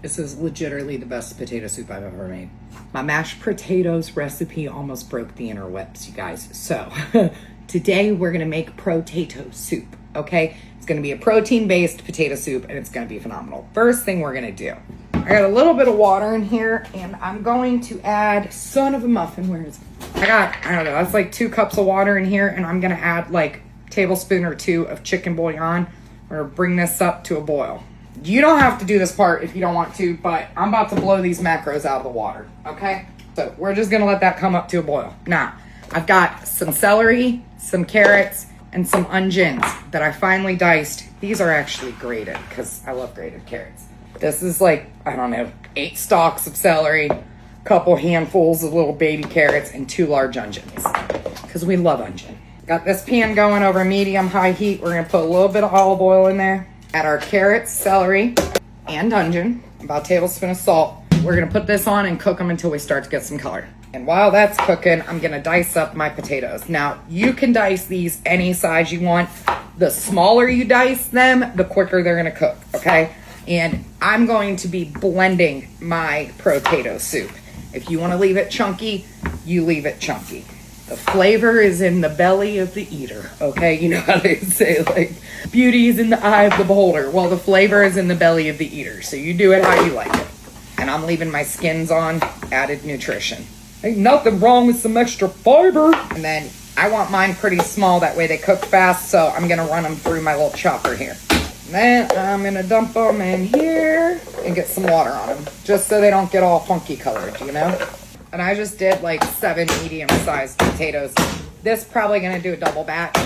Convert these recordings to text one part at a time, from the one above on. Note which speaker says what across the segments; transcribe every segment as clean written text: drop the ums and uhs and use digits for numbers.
Speaker 1: This is legitimately the best potato soup I've ever made. My mashed potatoes recipe almost broke the interwebs, you guys. So today we're gonna make Pro-Tato Soup, okay? It's gonna be a protein-based potato soup and it's gonna be phenomenal. First thing we're gonna do, I got a little bit of water in here and I'm going to add, son of a muffin, where is it? I don't know, that's like 2 cups of water in here, and I'm gonna add like a tablespoon or 2 of chicken bouillon. We're gonna bring this up to a boil. You don't have to do this part if you don't want to, but I'm about to blow these macros out of the water, okay? So we're just gonna let that come up to a boil. Now, I've got some celery, some carrots, and some onions that I finely diced. These are actually grated because I love grated carrots. This is like, I don't know, 8 stalks of celery, couple handfuls of little baby carrots, and 2 large onions because we love onion. Got this pan going over medium-high heat. We're gonna put a little bit of olive oil in there. Add our carrots, celery, and onion, about a tablespoon of salt. We're gonna put this on and cook them until we start to get some color. And while that's cooking, I'm gonna dice up my potatoes. Now, you can dice these any size you want. The smaller you dice them, the quicker they're gonna cook, okay? And I'm going to be blending my Pro-Tato soup. If you wanna leave it chunky, you leave it chunky. The flavor is in the belly of the eater, okay? You know how they say, like, beauty is in the eye of the beholder. Well, the flavor is in the belly of the eater, so you do it how you like it. And I'm leaving my skins on, added nutrition. Ain't nothing wrong with some extra fiber. And then I want mine pretty small, that way they cook fast, so I'm gonna run them through my little chopper here. And then I'm gonna dump them in here and get some water on them, just so they don't get all funky colored, you know? And I just did like 7 medium-sized potatoes. This probably gonna do a double batch,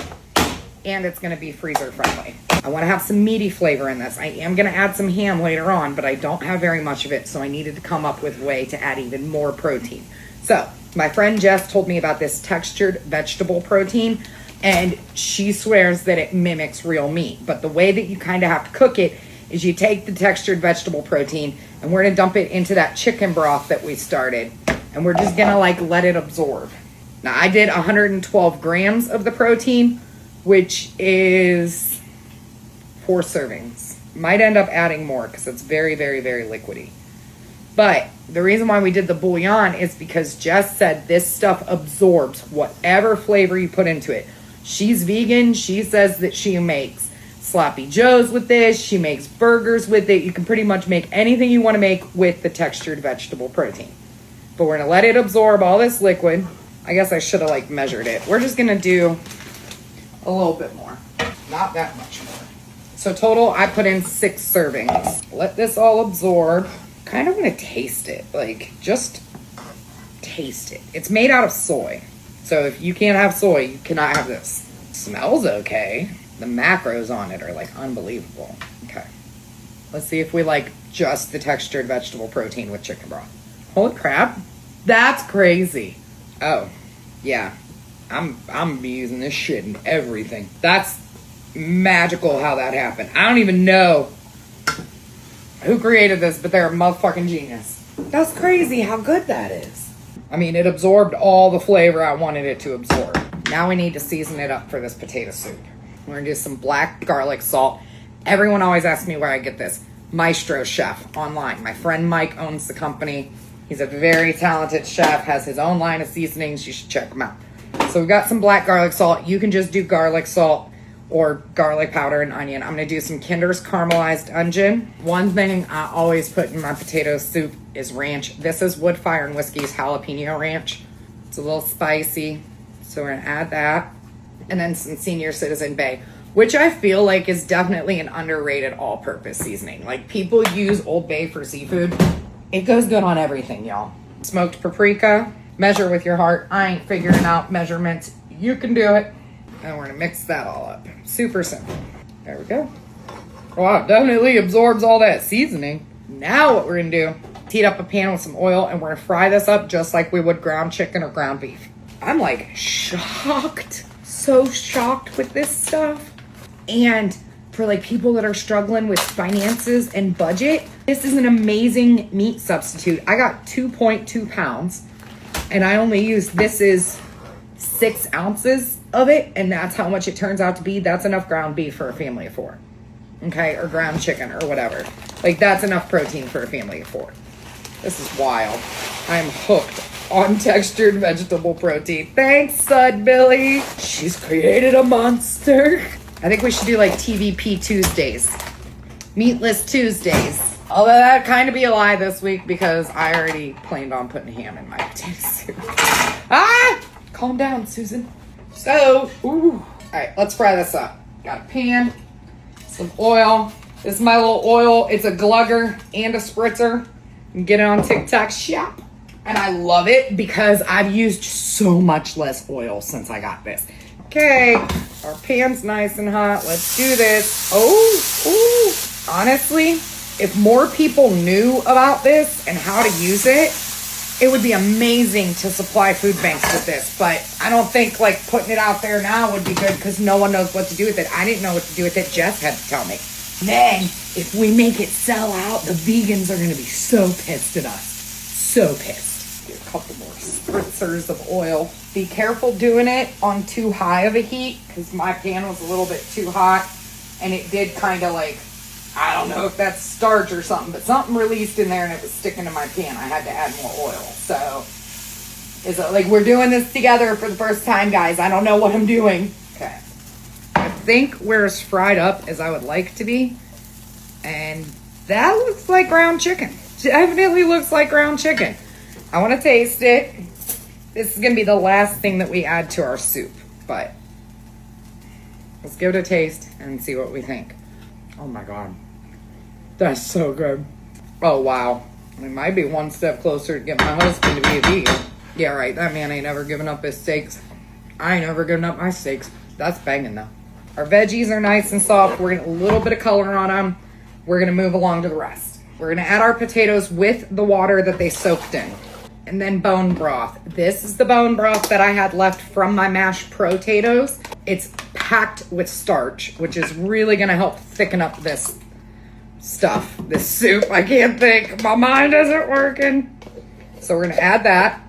Speaker 1: and it's gonna be freezer friendly. I wanna have some meaty flavor in this. I am gonna add some ham later on, but I don't have very much of it, so I needed to come up with a way to add even more protein. So my friend Jess told me about this textured vegetable protein, and she swears that it mimics real meat. But the way that you kind of have to cook it is you take the textured vegetable protein, and we're gonna dump it into that chicken broth that we started. And we're just gonna like let it absorb. Now I did 112 grams of the protein, which is 4 servings. Might end up adding more because it's very, very, very liquidy. But the reason why we did the bouillon is because Jess said this stuff absorbs whatever flavor you put into it. She's vegan. She says that she makes sloppy joes with this. She makes burgers with it. You can pretty much make anything you want to make with the textured vegetable protein. But we're gonna let it absorb all this liquid. I guess I should have like measured it. We're just gonna do a little bit more, not that much more. So total, I put in 6 servings. Let this all absorb. Kind of gonna taste it, like just taste it. It's made out of soy. So if you can't have soy, you cannot have this. Smells okay. The macros on it are like unbelievable. Okay, let's see if we like just the textured vegetable protein with chicken broth. Holy crap, that's crazy. Oh, yeah, I'm using this shit in everything. That's magical how that happened. I don't even know who created this, but they're a motherfucking genius. That's crazy how good that is. I mean, it absorbed all the flavor I wanted it to absorb. Now we need to season it up for this potato soup. We're gonna do some black garlic salt. Everyone always asks me where I get this. Maestro Chef online. My friend Mike owns the company. He's a very talented chef, has his own line of seasonings. You should check him out. So we've got some black garlic salt. You can just do garlic salt or garlic powder and onion. I'm gonna do some Kinder's caramelized onion. One thing I always put in my potato soup is ranch. This is Wood Fire and Whiskey's jalapeno ranch. It's a little spicy, so we're gonna add that. And then some Senior Citizen Bay, which I feel like is definitely an underrated all-purpose seasoning. Like, people use Old Bay for seafood. It goes good on everything, y'all. Smoked paprika, measure with your heart. I ain't figuring out measurements. You can do it. And we're gonna mix that all up. Super simple. There we go. Wow, it definitely absorbs all that seasoning. Now what we're gonna do, heat up a pan with some oil, and we're gonna fry this up just like we would ground chicken or ground beef. I'm like shocked, so shocked with this stuff. And for like people that are struggling with finances and budget, this is an amazing meat substitute. I got 2.2 pounds and I only used, this is 6 ounces of it, and that's how much it turns out to be. That's enough ground beef for a family of 4. okay, or ground chicken or whatever. Like, that's enough protein for a family of 4. This is wild. I'm hooked on textured vegetable protein. Thanks, Sud Billy. She's created a monster. I think we should do like TVP Tuesdays. Meatless Tuesdays. Although that'd kind of be a lie this week because I already planned on putting ham in my potato soup. Ah! Calm down, Susan. So, all right, let's fry this up. Got a pan, some oil. This is my little oil. It's a glugger and a spritzer. You can get it on TikTok shop. And I love it because I've used so much less oil since I got this. Okay, our pan's nice and hot. Let's do this. Oh, honestly, if more people knew about this and how to use it, it would be amazing to supply food banks with this. But I don't think like putting it out there now would be good because no one knows what to do with it. I didn't know what to do with it. Jess had to tell me. Then, if we make it sell out, the vegans are going to be so pissed at us. So pissed. Do a couple more spritzers of oil. Be careful doing it on too high of a heat because my pan was a little bit too hot. And it did kind of like, I don't know if that's starch or something, but something released in there and it was sticking to my pan. I had to add more oil. So, is it like we're doing this together for the first time, guys? I don't know what I'm doing. Okay. I think we're as fried up as I would like to be. And that looks like ground chicken. Definitely looks like ground chicken. I want to taste it. This is going to be the last thing that we add to our soup. But let's give it a taste and see what we think. Oh my God. That's so good. Oh wow. We might be one step closer to getting my husband to be a vegan. Yeah, right. That man ain't never given up his steaks. I ain't never given up my steaks. That's banging though. Our veggies are nice and soft. We're getting a little bit of color on them. We're going to move along to the rest. We're going to add our potatoes with the water that they soaked in. And then bone broth. This is the bone broth that I had left from my mashed potatoes. It's packed with starch, which is really going to help thicken up this stuff, this soup. I can't think. My mind isn't working. So we're going to add that.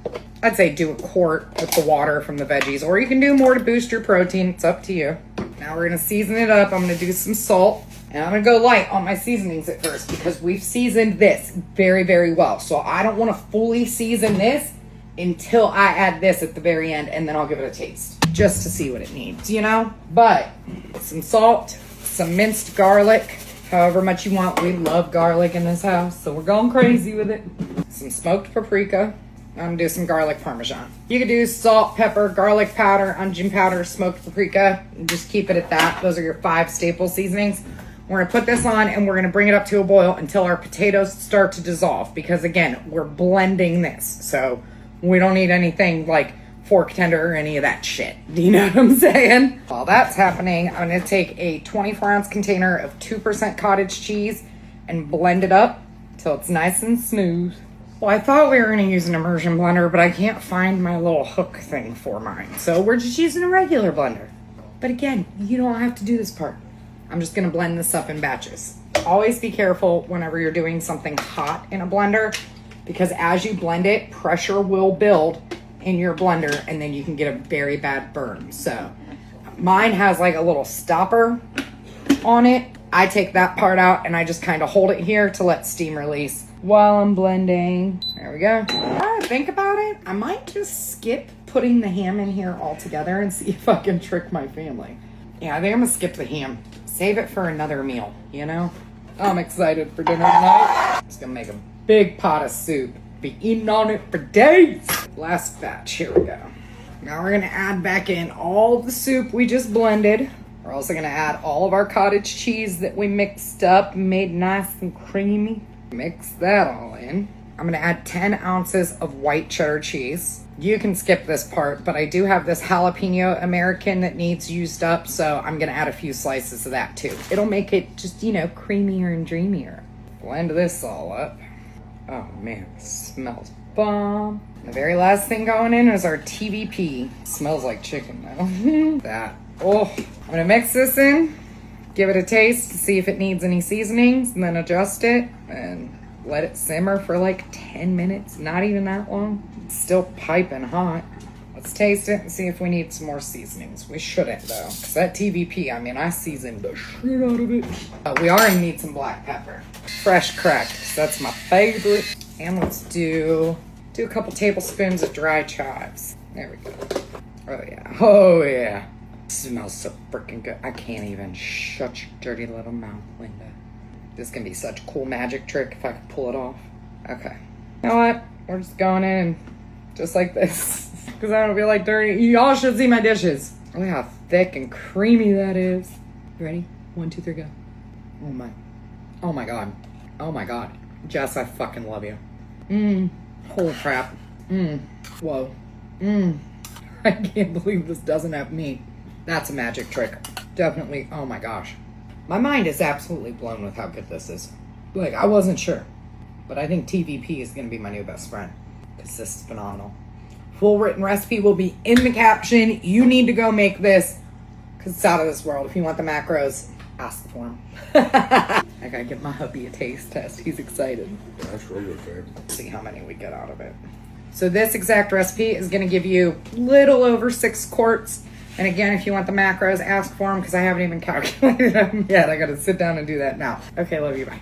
Speaker 1: I'd say do a quart with the water from the veggies, or you can do more to boost your protein. It's up to you. Now we're going to season it up. I'm going to do some salt. And I'm going to go light on my seasonings at first because we've seasoned this very, very well. So I don't want to fully season this until I add this at the very end, and then I'll give it a taste just to see what it needs, you know? But some salt, some minced garlic, however much you want. We love garlic in this house, so we're going crazy with it. Some smoked paprika. I'm going to do some garlic parmesan. You could do salt, pepper, garlic powder, onion powder, smoked paprika, and just keep it at that. Those are your 5 staple seasonings. We're going to put this on and we're going to bring it up to a boil until our potatoes start to dissolve. Because again, we're blending this. So we don't need anything like fork tender or any of that shit. Do you know what I'm saying? While that's happening, I'm going to take a 24-ounce container of 2% cottage cheese and blend it up till it's nice and smooth. Well, I thought we were going to use an immersion blender, but I can't find my little hook thing for mine. So we're just using a regular blender. But again, you don't have to do this part. I'm just going to blend this up in batches. Always be careful whenever you're doing something hot in a blender because as you blend it, pressure will build in your blender and then you can get a very bad burn. So mine has like a little stopper on it. I take that part out and I just kind of hold it here to let steam release while I'm blending. There we go. Now I think about it, I might just skip putting the ham in here altogether and see if I can trick my family. Yeah, I think I'm going to skip the ham. Save it for another meal, you know? I'm excited for dinner tonight. Just gonna make a big pot of soup. Be eating on it for days. Last batch, here we go. Now we're gonna add back in all the soup we just blended. We're also gonna add all of our cottage cheese that we mixed up, made nice and creamy. Mix that all in. I'm gonna add 10 ounces of white cheddar cheese. You can skip this part, but I do have this jalapeno American that needs used up, so I'm gonna add a few slices of that too. It'll make it just, you know, creamier and dreamier. Blend this all up. Oh man, it smells bomb. The very last thing going in is our TVP. Smells like chicken though. That. Oh, I'm gonna mix this in, give it a taste to see if it needs any seasonings, and then adjust it and let it simmer for like 10 minutes, not even that long. It's still piping hot. Let's taste it and see if we need some more seasonings. We shouldn't though, because that TVP, I mean, I seasoned the shit out of it. We are gonna need some black pepper. Fresh cracked, that's my favorite. And let's do a couple tablespoons of dry chives. There we go. Oh yeah, oh yeah. It smells so freaking good. I can't even shut your dirty little mouth, Linda. This can be such a cool magic trick if I could pull it off. Okay. You know what? We're just going in just like this. Because I don't feel like dirty. Y'all should see my dishes. Look how thick and creamy that is. You ready? 1, 2, 3, go. Oh my. Oh my god. Oh my god. Jess, I fucking love you. Holy crap. Whoa. I can't believe this doesn't have meat. That's a magic trick. Definitely. Oh my gosh. My mind is absolutely blown with how good this is. Like, I wasn't sure. But I think TVP is going to be my new best friend. Because this is phenomenal. Full written recipe will be in the caption. You need to go make this. Because it's out of this world. If you want the macros, ask for them. I gotta give my hubby a taste test. He's excited.
Speaker 2: That's real good, babe.
Speaker 1: See how many we get out of it. So this exact recipe is going to give you little over 6 quarts. And again, if you want the macros, ask for them because I haven't even calculated them yet. I got to sit down and do that now. Okay, love you. Bye.